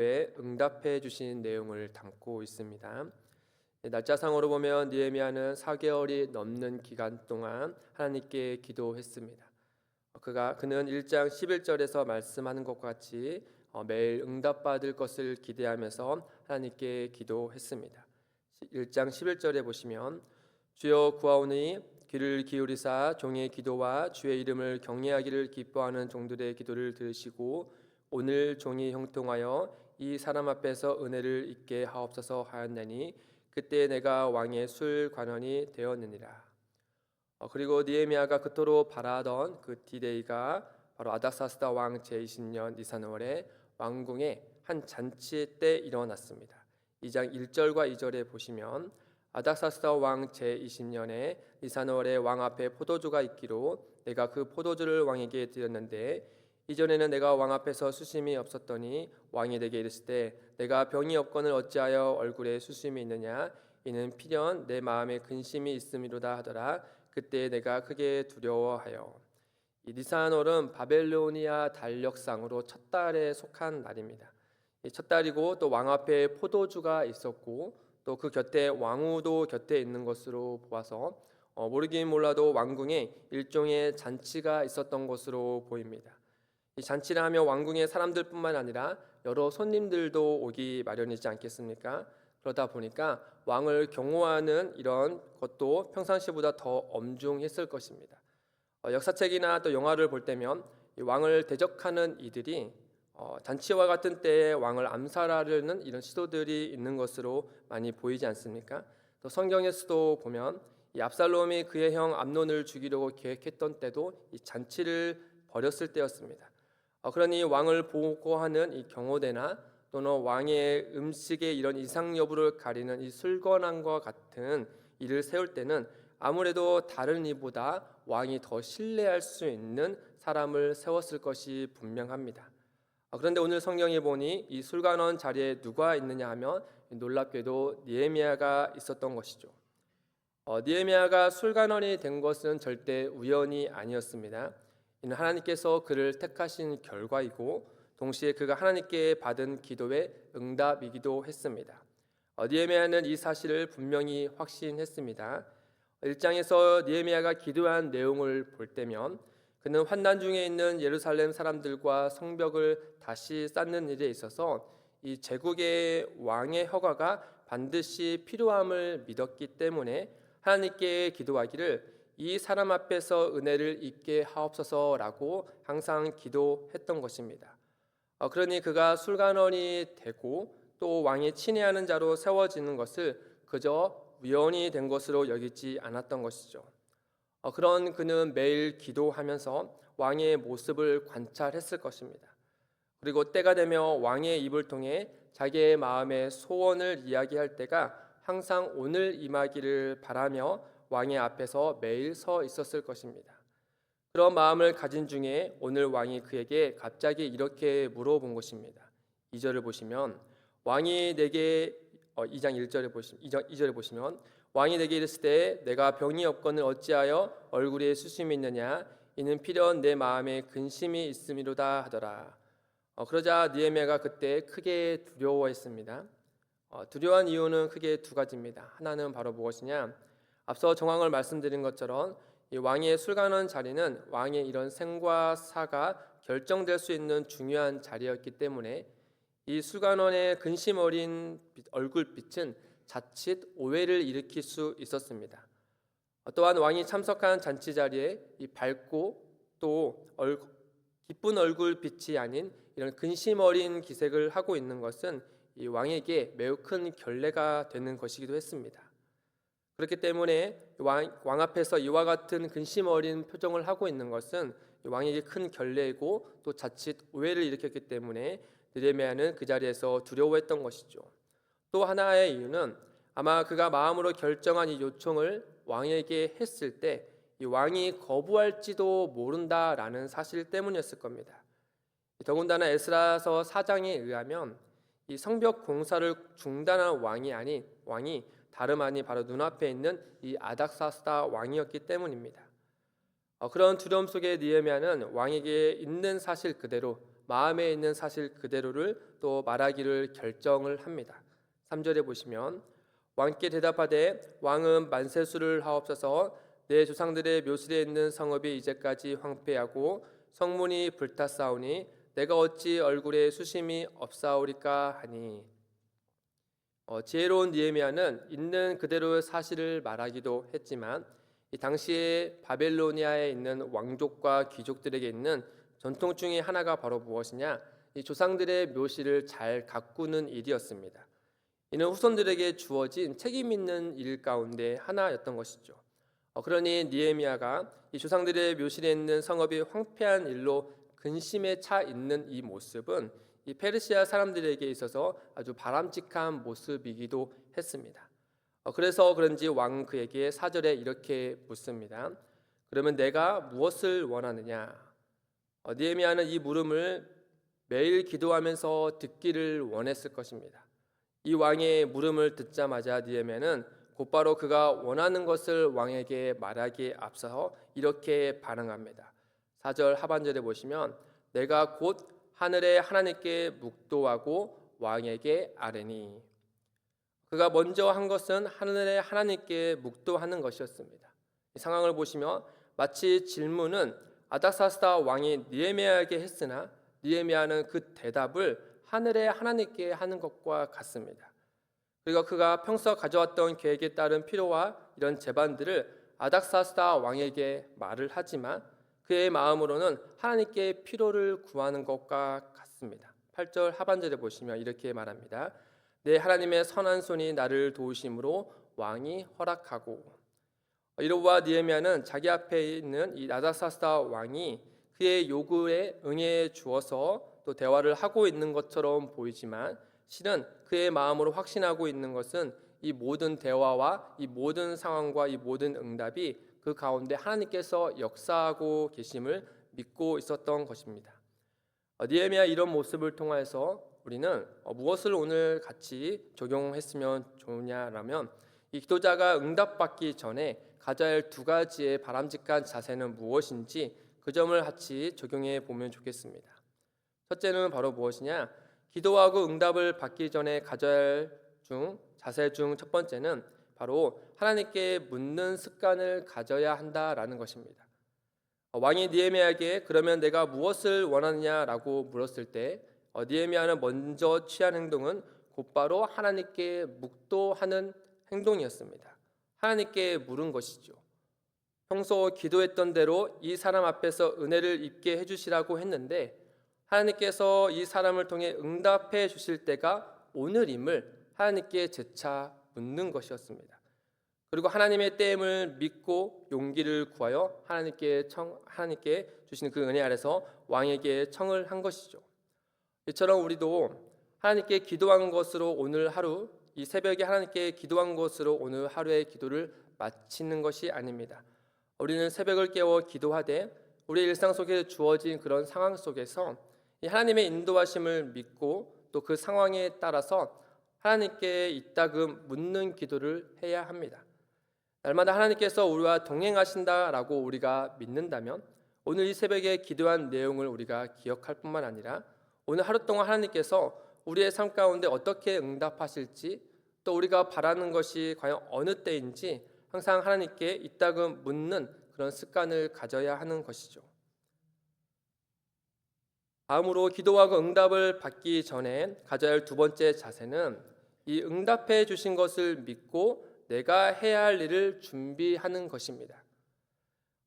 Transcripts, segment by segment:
응답해 주신 내용을 담고 있습니다. 날짜상으로 보면 느헤미야는 4개월이 넘는 기간 동안 하나님께 기도했습니다. 그는 1장 11절에서 말씀하는 것과 같이 매일 응답받을 것을 기대하면서 하나님께 기도했습니다. 1장 11절에 보시면 주여 구하오니 귀를 기울이사 종의 기도와 주의 이름을 경외하기를 기뻐하는 종들의 기도를 들으시고 오늘 종이 형통하여 이 사람 앞에서 은혜를 입게 하옵소서 하였나니 그때 내가 왕의 술 관원이 되었느니라. 그리고 느헤미야가 그토록 바라던 그 디데이가 바로 아닥사스다 왕 제20년 니산월에 왕궁의 한 잔치 때 일어났습니다. 2장 1절과 2절에 보시면 아닥사스다 왕 제20년에 니산월에 왕 앞에 포도주가 있기로 내가 그 포도주를 왕에게 드렸는데 이전에는 내가 왕 앞에서 수심이 없었더니 왕이 내게 이르시되 내가 병이 없거늘 어찌하여 얼굴에 수심이 있느냐 이는 필연 내 마음에 근심이 있음이로다 하더라. 그때 내가 크게 두려워하여. 이 니산월은 바벨로니아 달력상으로 첫 달에 속한 날입니다. 첫 달이고 또 왕 앞에 포도주가 있었고 또 그 곁에 왕후도 곁에 있는 것으로 보아서 모르긴 몰라도 왕궁에 일종의 잔치가 있었던 것으로 보입니다. 이 잔치를 하며 왕궁의 사람들뿐만 아니라 여러 손님들도 오기 마련이지 않겠습니까? 그러다 보니까 왕을 경호하는 이런 것도 평상시보다 더 엄중했을 것입니다. 역사책이나 또 영화를 볼 때면 이 왕을 대적하는 이들이 잔치와 같은 때에 왕을 암살하려는 이런 시도들이 있는 것으로 많이 보이지 않습니까? 또 성경에서도 보면 이 압살롬이 그의 형 암논을 죽이려고 계획했던 때도 이 잔치를 벌였을 때였습니다. 그러니 왕을 보호하는 이 경호대나 또는 왕의 음식의 이런 이상 여부를 가리는 이 술관함과 같은 일을 세울 때는 아무래도 다른 이보다 왕이 더 신뢰할 수 있는 사람을 세웠을 것이 분명합니다. 그런데 오늘 성경에 보니 이 술관원 자리에 누가 있느냐 하면 놀랍게도 느헤미야가 있었던 것이죠. 느헤미야가 술관원이 된 것은 절대 우연이 아니었습니다. 이는 하나님께서 그를 택하신 결과이고 동시에 그가 하나님께 받은 기도의 응답이기도 했습니다. 느헤미야는 이 사실을 분명히 확신했습니다. 1장에서 느헤미야가 기도한 내용을 볼 때면 그는 환난 중에 있는 예루살렘 사람들과 성벽을 다시 쌓는 일에 있어서 이 제국의 왕의 허가가 반드시 필요함을 믿었기 때문에 하나님께 기도하기를 이 사람 앞에서 은혜를 입게 하옵소서라고 항상 기도했던 것입니다. 그러니 그가 술관원이 되고 또 왕이 친애하는 자로 세워지는 것을 그저 우연이 된 것으로 여기지 않았던 것이죠. 그런 그는 매일 기도하면서 왕의 모습을 관찰했을 것입니다. 그리고 때가 되며 왕의 입을 통해 자기의 마음의 소원을 이야기할 때가 항상 오늘 임하기를 바라며 왕의 앞에서 매일 서 있었을 것입니다. 그런 마음을 가진 중에 오늘 왕이 그에게 갑자기 이렇게 물어본 것입니다. 2절을 보시면 왕이 내게 2장 1절에 보시면 2절에 보시면 왕이 내게 이르시되 내가 병이 없거늘 어찌하여 얼굴에 수심이 있느냐 이는 필연 내 마음에 근심이 있음이로다 하더라. 그러자 느헤미야가 그때 크게 두려워했습니다. 두려워한 이유는 크게 두 가지입니다. 하나는 바로 무엇이냐? 앞서 정황을 말씀드린 것처럼 이 왕의 술관원 자리는 왕의 이런 생과 사가 결정될 수 있는 중요한 자리였기 때문에 이 술관원의 근심 어린 얼굴빛은 자칫 오해를 일으킬 수 있었습니다. 또한 왕이 참석한 잔치 자리에 이 밝고 또 기쁜 얼굴빛이 아닌 이런 근심 어린 기색을 하고 있는 것은 이 왕에게 매우 큰 결례가 되는 것이기도 했습니다. 그렇기 때문에 왕 앞에서 이와 같은 근심 어린 표정을 하고 있는 것은 왕에게 큰 결례이고 또 자칫 오해를 일으켰기 때문에 느헤미야는 그 자리에서 두려워했던 것이죠. 또 하나의 이유는 아마 그가 마음으로 결정한 이 요청을 왕에게 했을 때 이 왕이 거부할지도 모른다라는 사실 때문이었을 겁니다. 더군다나 에스라서 4장에 의하면 이 성벽 공사를 중단한 왕이 다름 아닌 바로 눈앞에 있는 이 아닥사스다 왕이었기 때문입니다. 그런 두려움 속에 느헤미야는 왕에게 있는 사실 그대로 마음에 있는 사실 그대로를 또 말하기를 결정을 합니다. 3절에 보시면 왕께 대답하되 왕은 만세수를 하옵소서. 내 조상들의 묘실에 있는 성읍이 이제까지 황폐하고 성문이 불탔사오니 내가 어찌 얼굴에 수심이 없사오리까 하니. 지혜로운 느헤미야는 있는 그대로의 사실을 말하기도 했지만 이 당시에 바벨로니아에 있는 왕족과 귀족들에게 있는 전통 중에 하나가 바로 무엇이냐? 이 조상들의 묘실을 잘 가꾸는 일이었습니다. 이는 후손들에게 주어진 책임 있는 일 가운데 하나였던 것이죠. 그러니 느헤미야가 이 조상들의 묘실에 있는 성읍이 황폐한 일로 근심에 차 있는 이 모습은 이 페르시아 사람들에게 있어서 아주 바람직한 모습이기도 했습니다. 그래서 그런지 왕 그에게 4절에 이렇게 묻습니다. 그러면 내가 무엇을 원하느냐? 느헤미야는 이 물음을 매일 기도하면서 듣기를 원했을 것입니다. 이 왕의 물음을 듣자마자 느헤미야는 곧바로 그가 원하는 것을 왕에게 말하기에 앞서서 이렇게 반응합니다. 4절 하반절에 보시면 내가 곧 하늘의 하나님께 묵도하고 왕에게 아뢰니. 그가 먼저 한 것은 하늘의 하나님께 묵도하는 것이었습니다. 이 상황을 보시면 마치 질문은 아닥사스다 왕이 느헤미야에게 했으나 느헤미야는 그 대답을 하늘의 하나님께 하는 것과 같습니다. 그리고 그가 평소 가져왔던 계획에 따른 필요와 이런 제반들을 아닥사스다 왕에게 말을 하지만 그의 마음으로는 하나님께 필요를 구하는 것과 같습니다. 8절 하반절에 보시면 이렇게 말합니다. 내 하나님의 선한 손이 나를 도우심으로 왕이 허락하고. 이로와 느헤미야는 자기 앞에 있는 이 아닥사스다 왕이 그의 요구에 응해 주어서 또 대화를 하고 있는 것처럼 보이지만 실은 그의 마음으로 확신하고 있는 것은 이 모든 대화와 이 모든 상황과 이 모든 응답이 그 가운데 하나님께서 역사하고 계심을 믿고 있었던 것입니다. 느헤미야 이런 모습을 통해서 우리는 무엇을 오늘 같이 적용했으면 좋으냐라면 이 기도자가 응답받기 전에 가져야 할 두 가지의 바람직한 자세는 무엇인지 그 점을 같이 적용해 보면 좋겠습니다. 첫째는 바로 무엇이냐? 기도하고 응답을 받기 전에 가져야 할 자세 중 첫 번째는 바로 하나님께 묻는 습관을 가져야 한다라는 것입니다. 왕이 느헤미야에게 그러면 내가 무엇을 원하느냐라고 물었을 때 느헤미야는 먼저 취한 행동은 곧바로 하나님께 묵도하는 행동이었습니다. 하나님께 물은 것이죠. 평소 기도했던 대로 이 사람 앞에서 은혜를 입게 해주시라고 했는데 하나님께서 이 사람을 통해 응답해 주실 때가 오늘임을 하나님께 재차 묻는 것이었습니다. 그리고 하나님의 때임을 믿고 용기를 구하여 하나님께 주시는 그 은혜 아래서 왕에게 청을 한 것이죠. 이처럼 우리도 하나님께 기도한 것으로 오늘 하루 이 새벽에 하나님께 기도한 것으로 오늘 하루의 기도를 마치는 것이 아닙니다. 우리는 새벽을 깨워 기도하되 우리 일상 속에 주어진 그런 상황 속에서 이 하나님의 인도하심을 믿고 또 그 상황에 따라서 하나님께 이따금 묻는 기도를 해야 합니다. 날마다 하나님께서 우리와 동행하신다라고 우리가 믿는다면 오늘 이 새벽에 기도한 내용을 우리가 기억할 뿐만 아니라 오늘 하루 동안 하나님께서 우리의 삶 가운데 어떻게 응답하실지 또 우리가 바라는 것이 과연 어느 때인지 항상 하나님께 이따금 묻는 그런 습관을 가져야 하는 것이죠. 다음으로 기도하고 응답을 받기 전에 가져야 할 두 번째 자세는 이 응답해 주신 것을 믿고 내가 해야 할 일을 준비하는 것입니다.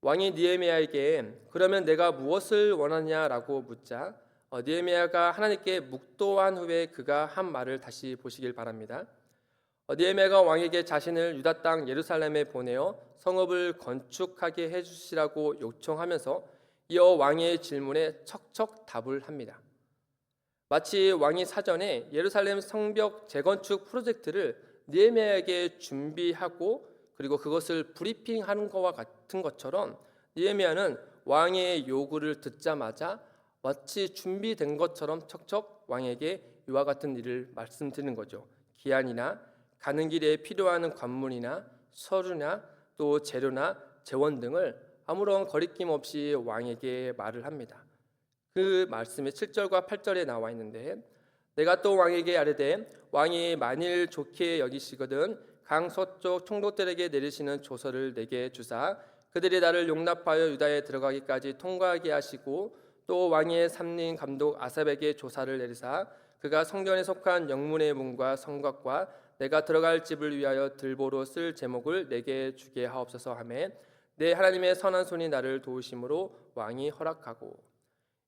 왕이 느헤미야에게 그러면 내가 무엇을 원하냐라고 묻자 느헤미야가 하나님께 묵도한 후에 그가 한 말을 다시 보시길 바랍니다. 느헤미야가 왕에게 자신을 유다 땅 예루살렘에 보내어 성읍을 건축하게 해주시라고 요청하면서 이어 왕의 질문에 척척 답을 합니다. 마치 왕이 사전에 예루살렘 성벽 재건축 프로젝트를 느헤미야에게 준비하고 그리고 그것을 브리핑하는 것과 같은 것처럼 느헤미야는 왕의 요구를 듣자마자 마치 준비된 것처럼 척척 왕에게 이와 같은 일을 말씀드리는 거죠. 기한이나 가는 길에 필요한 관문이나 서류나 또 재료나 재원 등을 아무런 거리낌 없이 왕에게 말을 합니다. 그 말씀이 7절과 8절에 나와 있는데, 내가 또 왕에게 아뢰되 왕이 만일 좋게 여기시거든 강 서쪽 총독들에게 내리시는 조서를 내게 주사 그들이 나를 용납하여 유다에 들어가기까지 통과하게 하시고, 또 왕의 삼림 감독 아삽에게 조사를 내리사 그가 성전에 속한 영문의 문과 성곽과 내가 들어갈 집을 위하여 들보로 쓸 제목을 내게 주게 하옵소서 하매, 내 하나님의 선한 손이 나를 도우심으로 왕이 허락하고.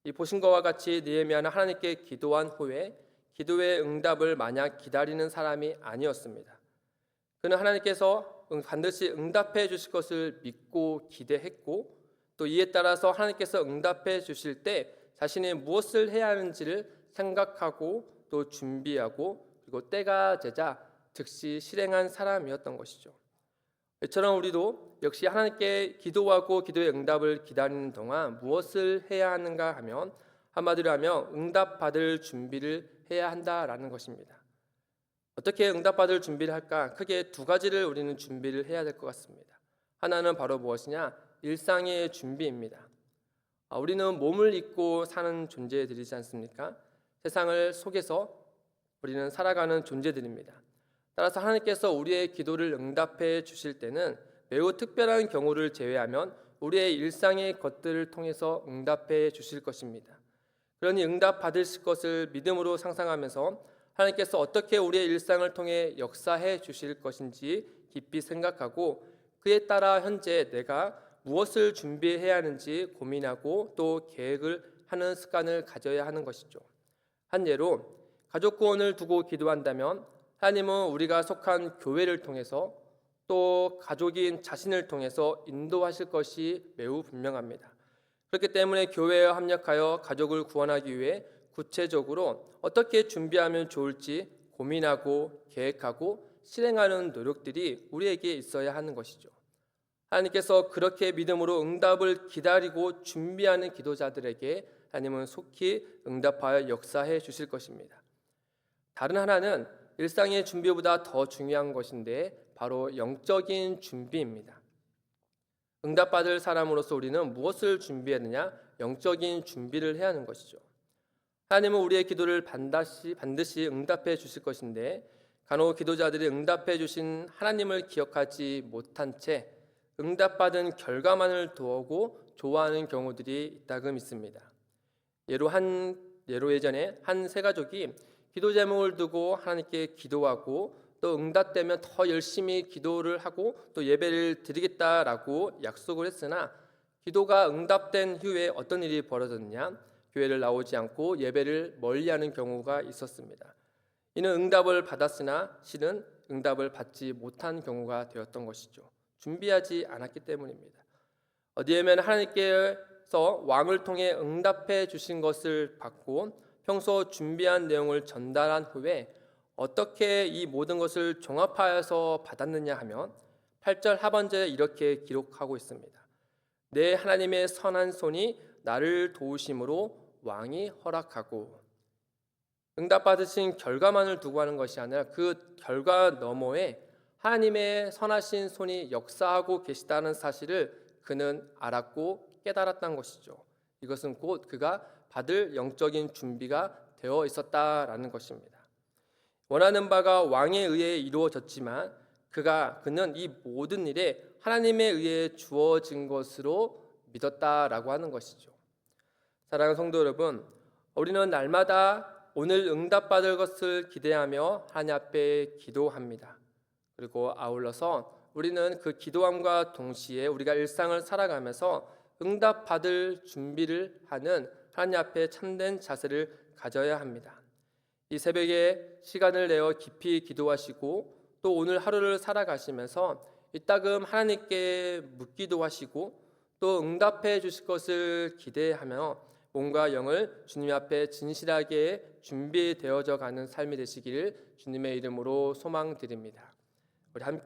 이 보신 것과 같이 느헤미야는 하나님께 기도한 후에 기도의 응답을 마냥 기다리는 사람이 아니었습니다. 그는 하나님께서 반드시 응답해 주실 것을 믿고 기대했고, 또 이에 따라서 하나님께서 응답해 주실 때 자신이 무엇을 해야 하는지를 생각하고 또 준비하고, 그리고 때가 되자 즉시 실행한 사람이었던 것이죠. 이처럼 우리도 역시 하나님께 기도하고 기도의 응답을 기다리는 동안 무엇을 해야 하는가 하면, 한마디로 하면 응답받을 준비를 해야 한다라는 것입니다. 어떻게 응답받을 준비를 할까? 크게 두 가지를 우리는 준비를 해야 될 것 같습니다. 하나는 바로 무엇이냐? 일상의 준비입니다. 우리는 몸을 입고 사는 존재들이지 않습니까? 세상을 속에서 우리는 살아가는 존재들입니다. 따라서 하나님께서 우리의 기도를 응답해 주실 때는 매우 특별한 경우를 제외하면 우리의 일상의 것들을 통해서 응답해 주실 것입니다. 그러니 응답 받으실 것을 믿음으로 상상하면서 하나님께서 어떻게 우리의 일상을 통해 역사해 주실 것인지 깊이 생각하고, 그에 따라 현재 내가 무엇을 준비해야 하는지 고민하고 또 계획을 하는 습관을 가져야 하는 것이죠. 한 예로 가족 구원을 두고 기도한다면 하나님은 우리가 속한 교회를 통해서 또 가족인 자신을 통해서 인도하실 것이 매우 분명합니다. 그렇기 때문에 교회에 합력하여 가족을 구원하기 위해 구체적으로 어떻게 준비하면 좋을지 고민하고 계획하고 실행하는 노력들이 우리에게 있어야 하는 것이죠. 하나님께서 그렇게 믿음으로 응답을 기다리고 준비하는 기도자들에게 하나님은 속히 응답하여 역사해 주실 것입니다. 다른 하나는 일상의 준비보다 더 중요한 것인데 바로 영적인 준비입니다. 응답받을 사람으로서 우리는 무엇을 준비해야 하느냐? 영적인 준비를 해야 하는 것이죠. 하나님은 우리의 기도를 반드시 응답해 주실 것인데, 간혹 기도자들이 응답해 주신 하나님을 기억하지 못한 채 응답받은 결과만을 두고 좋아하는 경우들이 있다금 있습니다. 예로 예전에 한 세 가족이 기도 제목을 두고 하나님께 기도하고 또 응답되면 더 열심히 기도를 하고 또 예배를 드리겠다라고 약속을 했으나, 기도가 응답된 후에 어떤 일이 벌어졌느냐? 교회를 나오지 않고 예배를 멀리하는 경우가 있었습니다. 이는 응답을 받았으나 실은 응답을 받지 못한 경우가 되었던 것이죠. 준비하지 않았기 때문입니다. 느헤미야는 하나님께서 왕을 통해 응답해 주신 것을 받고 평소 준비한 내용을 전달한 후에 어떻게 이 모든 것을 종합하여서 받았느냐 하면 8절 하반절에 이렇게 기록하고 있습니다. 내 하나님의 선한 손이 나를 도우심으로 왕이 허락하고. 응답받으신 결과만을 두고 하는 것이 아니라 그 결과 너머에 하나님의 선하신 손이 역사하고 계시다는 사실을 그는 알았고 깨달았다는 것이죠. 이것은 곧 그가 받을 영적인 준비가 되어 있었다라는 것입니다. 원하는 바가 왕에 의해 이루어졌지만 그는 이 모든 일에 하나님에 의해 주어진 것으로 믿었다라고 하는 것이죠. 사랑하는 성도 여러분, 우리는 날마다 오늘 응답받을 것을 기대하며 하나님 앞에 기도합니다. 그리고 아울러서 우리는 그 기도함과 동시에 우리가 일상을 살아가면서 응답받을 준비를 하는 하나님 앞에 참된 자세를 가져야 합니다. 이 새벽에 시간을 내어 깊이 기도하시고 또 오늘 하루를 살아가시면서 이따금 하나님께 묻기도 하시고 또 응답해 주실 것을 기대하며 몸과 영을 주님 앞에 진실하게 준비되어져 가는 삶이 되시기를 주님의 이름으로 소망드립니다. 우리 함께